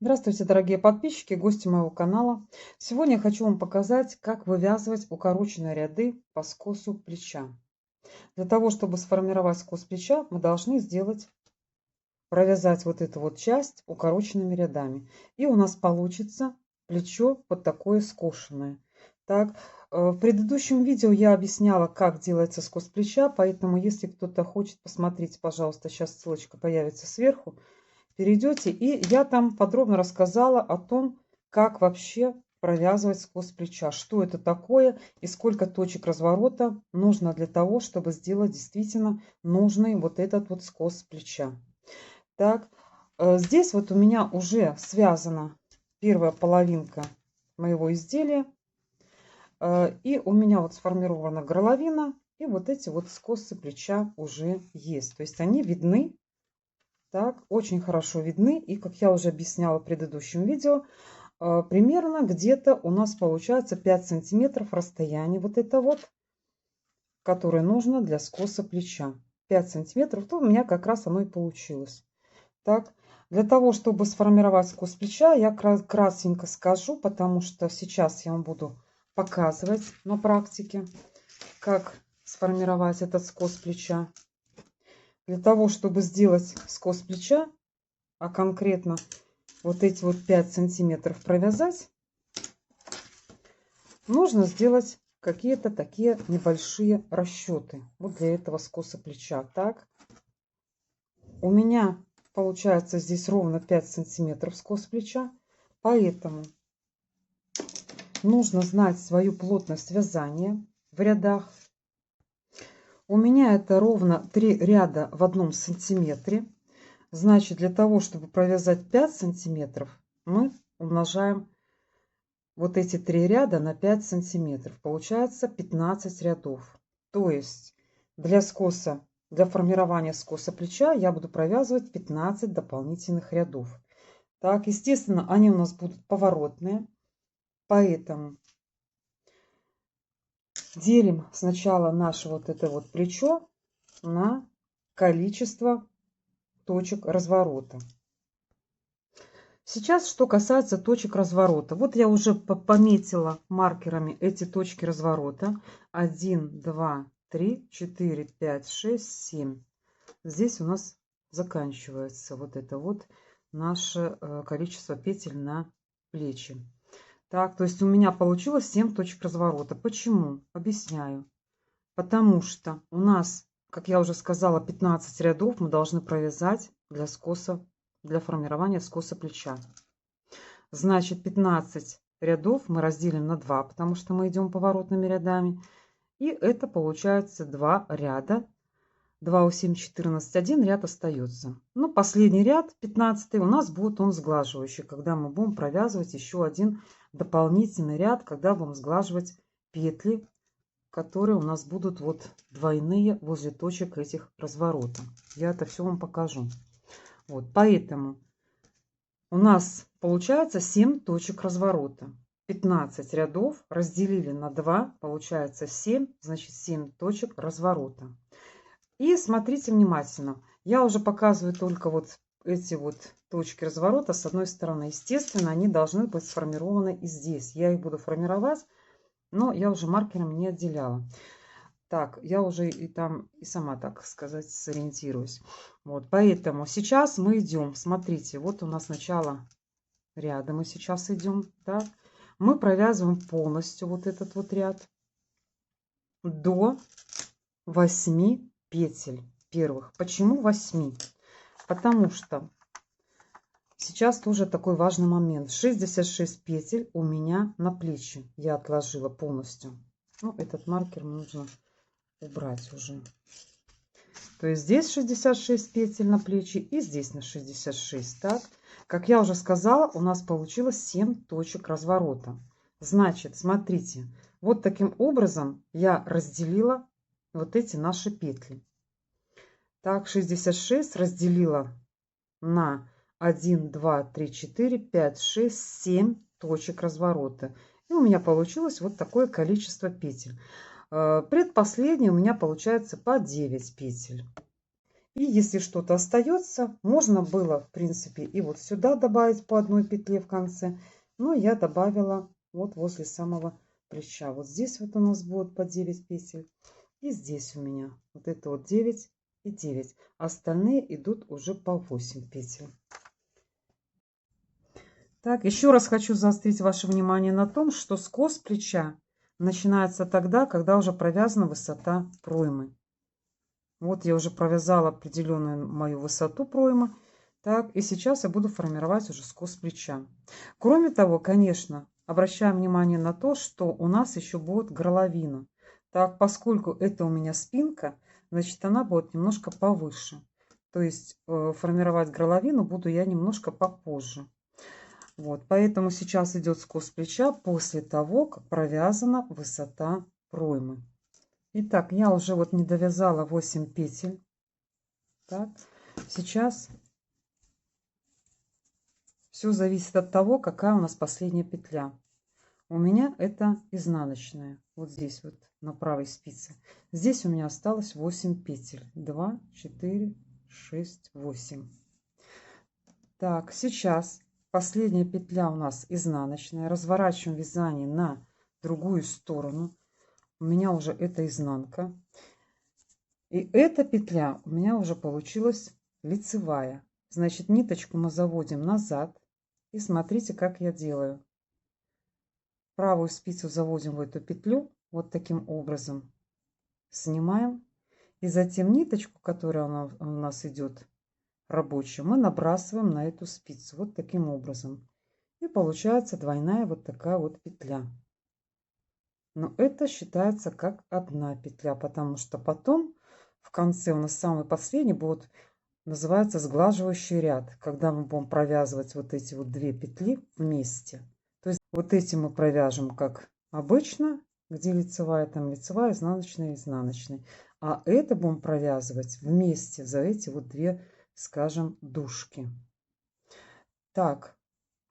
Здравствуйте, дорогие подписчики, гости моего канала. Сегодня я хочу вам показать, как вывязывать укороченные ряды по скосу плеча. Для того, чтобы сформировать скос плеча, мы должны провязать вот эту вот часть укороченными рядами. И у нас получится плечо вот такое скошенное. Так, в предыдущем видео я объясняла, как делается скос плеча, поэтому если кто-то хочет посмотреть, пожалуйста, сейчас ссылочка появится сверху. Перейдете, и я там подробно рассказала о том, как вообще провязывать скос плеча, что это такое и сколько точек разворота нужно для того, чтобы сделать действительно нужный вот этот вот скос плеча. Так, здесь вот у меня уже связана первая половинка моего изделия, и у меня вот сформирована горловина, и вот эти вот скосы плеча уже есть, то есть они видны. Так, очень хорошо видны. И, как я уже объясняла в предыдущем видео, примерно где-то у нас получается 5 сантиметров расстояние вот это вот, которое нужно для скоса плеча. 5 сантиметров, то у меня как раз оно и получилось. Так, для того, чтобы сформировать скос плеча, я кратенько скажу, потому что сейчас я вам буду показывать на практике, как сформировать этот скос плеча. Для того, чтобы сделать скос плеча, а конкретно вот эти вот 5 сантиметров провязать, нужно сделать какие-то такие небольшие расчеты вот для этого скоса плеча. Так, у меня получается здесь ровно 5 сантиметров скос плеча, поэтому нужно знать свою плотность вязания в рядах. У меня это ровно 3 ряда в 1 сантиметре. Значит, для того, чтобы провязать 5 сантиметров, мы умножаем вот эти 3 ряда на 5 сантиметров. Получается 15 рядов. То есть для формирования скоса плеча я буду провязывать 15 дополнительных рядов. Так, естественно, они у нас будут поворотные. Поэтому делим сначала наше вот это вот плечо на количество точек разворота. Сейчас, что касается точек разворота. Вот я уже пометила маркерами эти точки разворота. 1, 2, 3, 4, 5, 6, 7. Здесь у нас заканчивается вот это вот наше количество петель на плечи. Так, то есть у меня получилось 7 точек разворота. Почему? Объясняю. Потому что у нас, как я уже сказала, 15 рядов мы должны провязать для формирования скоса плеча. Значит, 15 рядов мы разделим на 2, потому что мы идем поворотными рядами. И это получается 2 ряда. 2 у 7, 14, 1 ряд остается. Но последний ряд, 15, у нас будет он сглаживающий, когда мы будем провязывать еще один дополнительный ряд, когда будем сглаживать петли, которые у нас будут вот двойные возле точек этих разворота. Я это все вам покажу. Вот, поэтому у нас получается 7 точек разворота. 15 рядов разделили на 2, получается 7, значит 7 точек разворота. И смотрите внимательно. Я уже показываю только вот эти вот точки разворота с одной стороны. Естественно, они должны быть сформированы и здесь. Я их буду формировать, но я уже маркером не отделяла. Так, я уже и там и сама, так сказать, сориентируюсь. Вот, поэтому сейчас мы идем. Смотрите, вот у нас начало ряда. Мы сейчас идем. Так, мы провязываем полностью вот этот вот ряд до 8 петель первых. Почему 8? Потому что сейчас тоже такой важный момент. 66 петель у меня на плечи. Я отложила полностью. Ну, этот маркер нужно убрать уже. То есть здесь 66 петель на плечи и здесь на 66. Так, как я уже сказала, у нас получилось 7 точек разворота. Значит, смотрите, вот таким образом я разделила вот эти наши петли. Так, 66 разделила на 1, 2, 3, 4, 5, 6, 7 точек разворота. И у меня получилось вот такое количество петель. Предпоследний у меня получается по 9 петель. И если что-то остается, можно было, в принципе, и вот сюда добавить по одной петле в конце. Но я добавила вот возле самого плеча. Вот здесь вот у нас будет по 9 петель. И здесь у меня вот это вот 9 и 9. Остальные идут уже по 8 петель. Так, еще раз хочу заострить ваше внимание на том, что скос плеча начинается тогда, когда уже провязана высота проймы. Вот я уже провязала определенную мою высоту проймы. Так, и сейчас я буду формировать уже скос плеча. Кроме того, конечно, обращаем внимание на то, что у нас еще будет горловина. Так, поскольку это у меня спинка, значит, она будет немножко повыше. То есть формировать горловину буду я немножко попозже. Вот, поэтому сейчас идет скос плеча после того, как провязана высота проймы. Итак, я уже вот не довязала 8 петель. Так, сейчас все зависит от того, какая у нас последняя петля. У меня это изнаночная. Вот здесь вот на правой спице. Здесь у меня осталось 8 петель. 2, 4, 6, 8. Так, сейчас последняя петля у нас изнаночная. Разворачиваем вязание на другую сторону. У меня уже это изнанка. И эта петля у меня уже получилась лицевая. Значит, ниточку мы заводим назад. И смотрите, как я делаю. Правую спицу заводим в эту петлю. Вот таким образом. Снимаем. И затем ниточку, которая у нас идет рабочую, мы набрасываем на эту спицу. Вот таким образом. И получается двойная вот такая вот петля. Но это считается как одна петля, потому что потом в конце у нас самый последний будет, называется сглаживающий ряд, когда мы будем провязывать вот эти вот две петли вместе. То есть вот эти мы провяжем как обычно, где лицевая, там лицевая, изнаночная, изнаночная. А это будем провязывать вместе за эти вот две, скажем, дужки. Так,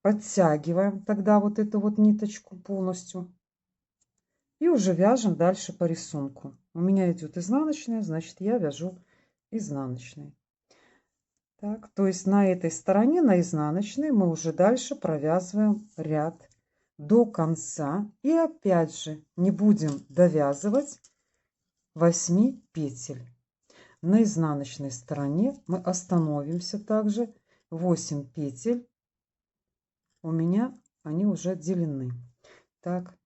подтягиваем тогда вот эту вот ниточку полностью. И уже вяжем дальше по рисунку. У меня идет изнаночная, значит, я вяжу изнаночной. Так, то есть на этой стороне, на изнаночной, мы уже дальше провязываем ряд до конца. И опять же не будем довязывать 8 петель. На изнаночной стороне мы остановимся также. 8 петель у меня они уже отделены. Так,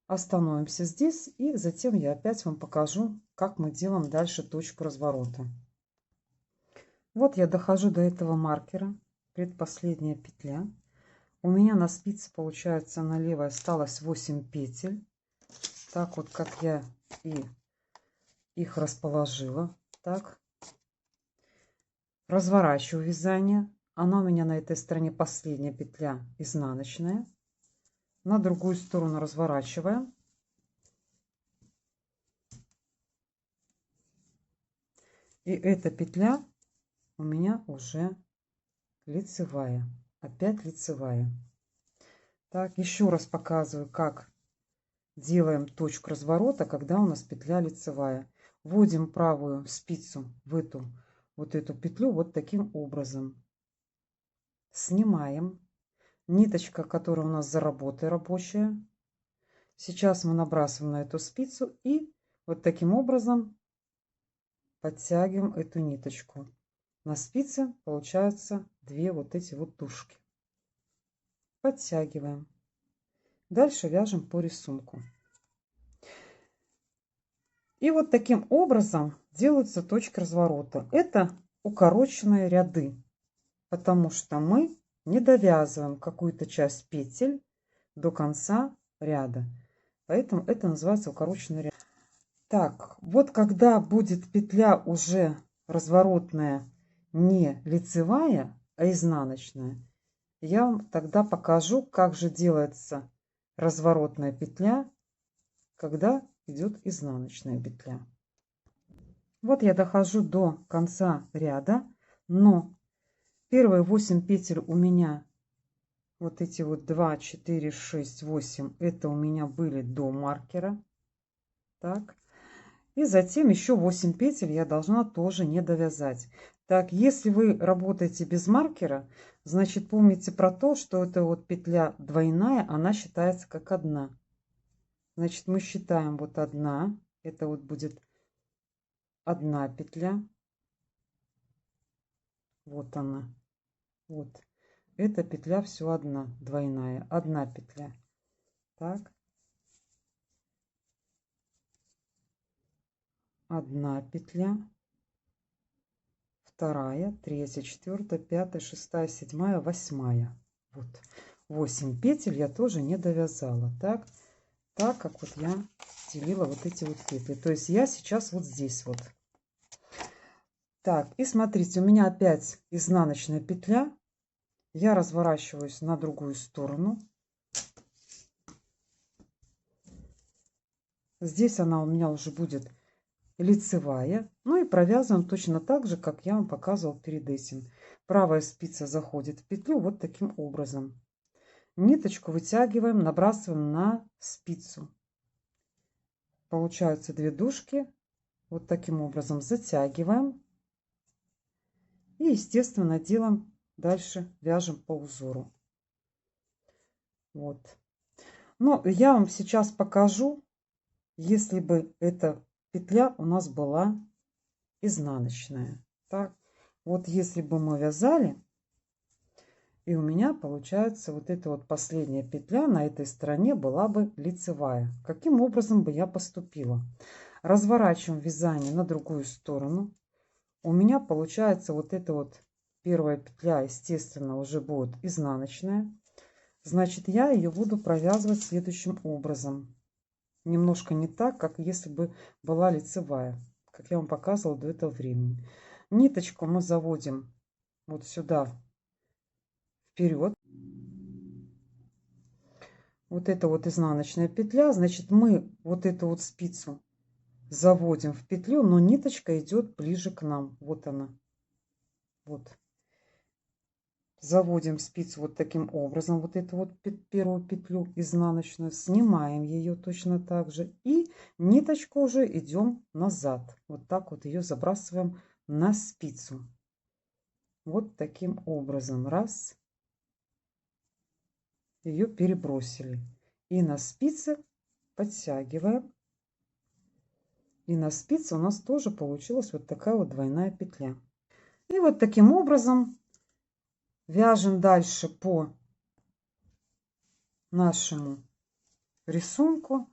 остановимся здесь, и затем я опять вам покажу, как мы делаем дальше точку разворота. Вот я дохожу до этого маркера, предпоследняя петля. У меня на спице, получается, на левой осталось 8 петель. Так вот, как я и их расположила. Так, разворачиваю вязание. Она у меня на этой стороне последняя петля изнаночная. На другую сторону разворачиваем. И эта петля у меня уже лицевая. Опять лицевая. Так, еще раз показываю, как делаем точку разворота, когда у нас петля лицевая. Вводим правую спицу в эту вот эту петлю вот таким образом. Снимаем. Ниточка, которая у нас за работой рабочая. Сейчас мы набрасываем на эту спицу и вот таким образом подтягиваем эту ниточку. На спице получаются две вот эти вот тушки. Подтягиваем. Дальше вяжем по рисунку. И вот таким образом делаются точки разворота. Это укороченные ряды, потому что мы не довязываем какую-то часть петель до конца ряда. Поэтому это называется укороченный ряд. Так, вот когда будет петля уже разворотная не лицевая, а изнаночная, я вам тогда покажу, как же делается разворотная петля, когда идет изнаночная петля. Вот я дохожу до конца ряда, но первые 8 петель у меня, вот эти вот 2, 4, 6, 8, это у меня были до маркера. Так. И затем еще 8 петель я должна тоже не довязать. Так, если вы работаете без маркера, значит помните про то, что эта вот петля двойная, она считается как одна. Значит, мы считаем вот одна, это вот будет одна петля. Вот она. Вот. Эта петля все одна, двойная. Одна петля. Так. Одна петля. Вторая, третья, четвертая, пятая, шестая, седьмая, восьмая. Вот. 8 петель я тоже не довязала. Так. Так как вот я делила вот эти вот петли. То есть я сейчас вот здесь вот. Так, и смотрите, у меня опять изнаночная петля. Я разворачиваюсь на другую сторону. Здесь она у меня уже будет лицевая. Ну и провязываем точно так же, как я вам показывал перед этим. Правая спица заходит в петлю вот таким образом. Ниточку вытягиваем, набрасываем на спицу. Получаются две дужки. Вот таким образом затягиваем. И, естественно, делаем дальше, вяжем по узору. Вот. Но я вам сейчас покажу, если бы эта петля у нас была изнаночная. Так, вот если бы мы вязали, и у меня получается вот эта вот последняя петля на этой стороне была бы лицевая. Каким образом бы я поступила? Разворачиваем вязание на другую сторону. У меня получается вот эта вот первая петля, естественно, уже будет изнаночная. Значит, я ее буду провязывать следующим образом. Немножко не так, как если бы была лицевая, как я вам показывала до этого времени. Ниточку мы заводим вот сюда вперед. Вот это вот изнаночная петля. Значит, мы вот эту вот спицу заводим в петлю, но ниточка идет ближе к нам. Вот она. Вот. Заводим спицу вот таким образом, вот эту вот первую петлю изнаночную, снимаем ее точно так же и ниточку уже идем назад. Вот так вот ее забрасываем на спицу. Вот таким образом. Раз. Ее перебросили. И на спице подтягиваем. И на спице у нас тоже получилась вот такая вот двойная петля. И вот таким образом вяжем дальше по нашему рисунку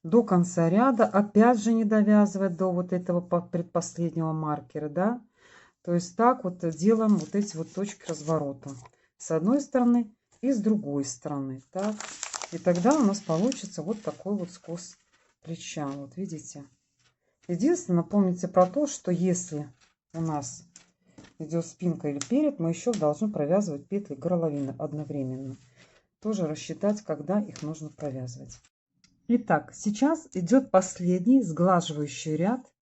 до конца ряда. Опять же не довязывать до вот этого предпоследнего маркера, да. То есть так вот делаем вот эти вот точки разворота с одной стороны и с другой стороны. Так. И тогда у нас получится вот такой вот скос плеча. Вот видите. Единственное, помните про то, что если у нас идет спинка или перед, мы еще должны провязывать петли горловины одновременно. Тоже рассчитать, когда их нужно провязывать. Итак, сейчас идет последний сглаживающий ряд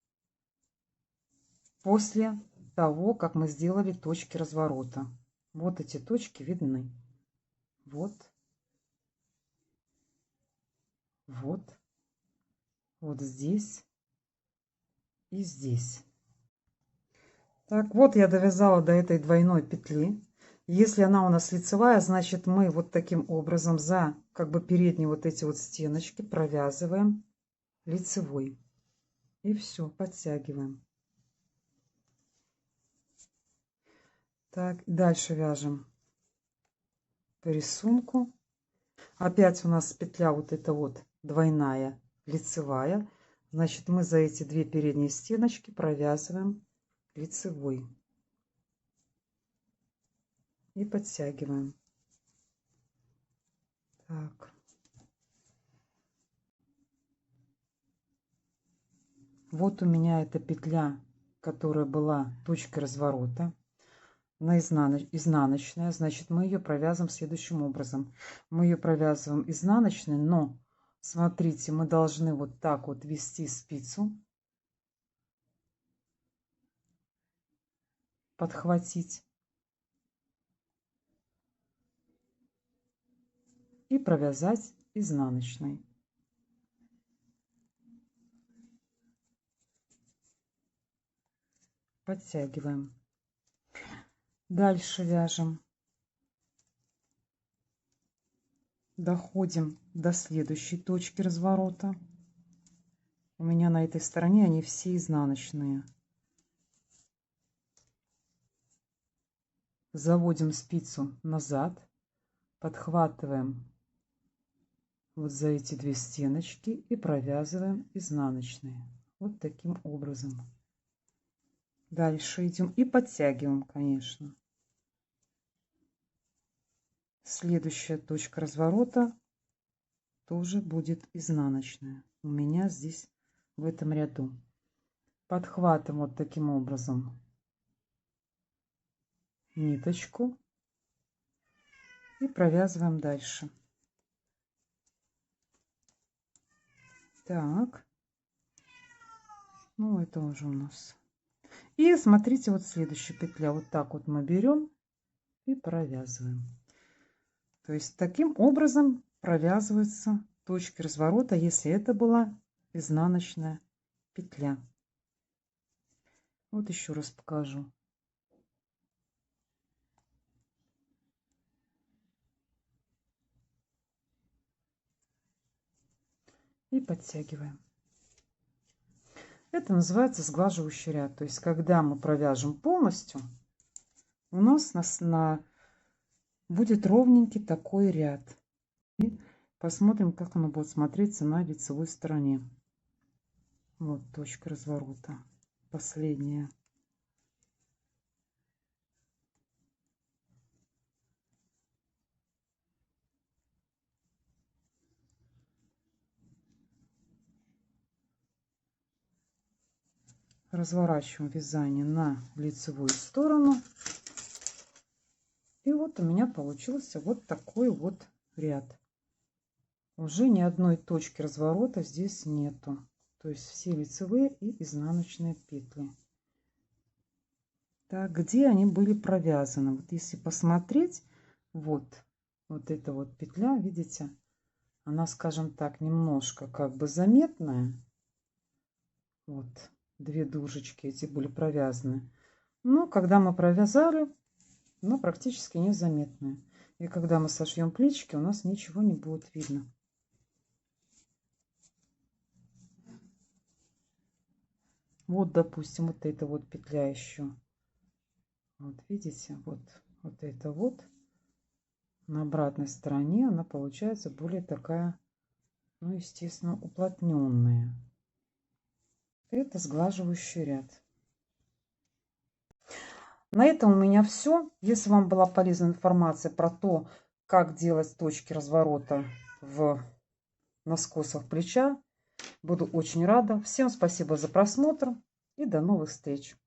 после того, как мы сделали точки разворота. Вот эти точки видны. Вот. Вот. Вот здесь. И здесь. Так, вот я довязала до этой двойной петли. Если она у нас лицевая, значит мы вот таким образом за как бы передние вот эти вот стеночки провязываем лицевой. И все, подтягиваем. Так, дальше вяжем по рисунку. Опять у нас петля вот эта вот двойная лицевая. Значит, мы за эти две передние стеночки провязываем лицевой. И подтягиваем. Так. Вот у меня эта петля, которая была точкой разворота, на изнаночная. Значит, мы ее провязываем следующим образом. Мы ее провязываем изнаночной, но смотрите, мы должны вот так вот ввести спицу, подхватить и провязать изнаночной. Подтягиваем. Дальше вяжем. Доходим до следующей точки разворота. У меня на этой стороне они все изнаночные. Заводим спицу назад, подхватываем вот за эти две стеночки и провязываем изнаночные. Вот таким образом. Дальше идем и подтягиваем, конечно. Следующая точка разворота тоже будет изнаночная. У меня здесь в этом ряду. Подхватываем вот таким образом ниточку и провязываем дальше. Так, ну это уже у нас. И смотрите, вот следующая петля. Вот так вот мы берем и провязываем. То есть таким образом провязываются точки разворота, если это была изнаночная петля. Вот еще раз покажу. И подтягиваем. Это называется сглаживающий ряд. То есть когда мы провяжем полностью, у нас будет ровненький такой ряд. И посмотрим, как оно будет смотреться на лицевой стороне. Вот точка разворота. Последняя. Разворачиваем вязание на лицевую сторону. И вот у меня получился вот такой вот ряд. Уже ни одной точки разворота здесь нету. То есть все лицевые и изнаночные петли. Так, где они были провязаны? Вот если посмотреть, вот эта вот петля, видите, она, скажем так, немножко как бы заметная. Вот. Две дужечки эти были провязаны. Но когда мы провязали, она практически незаметная. И когда мы сошьем плечики, у нас ничего не будет видно. Вот, допустим, вот эта вот петля еще. Вот видите, вот это вот. На обратной стороне она получается более такая, ну, естественно, уплотненная. Это сглаживающий ряд. На этом у меня все. Если вам была полезна информация про то, как делать точки разворота на скосах плеча, буду очень рада. Всем спасибо за просмотр и до новых встреч.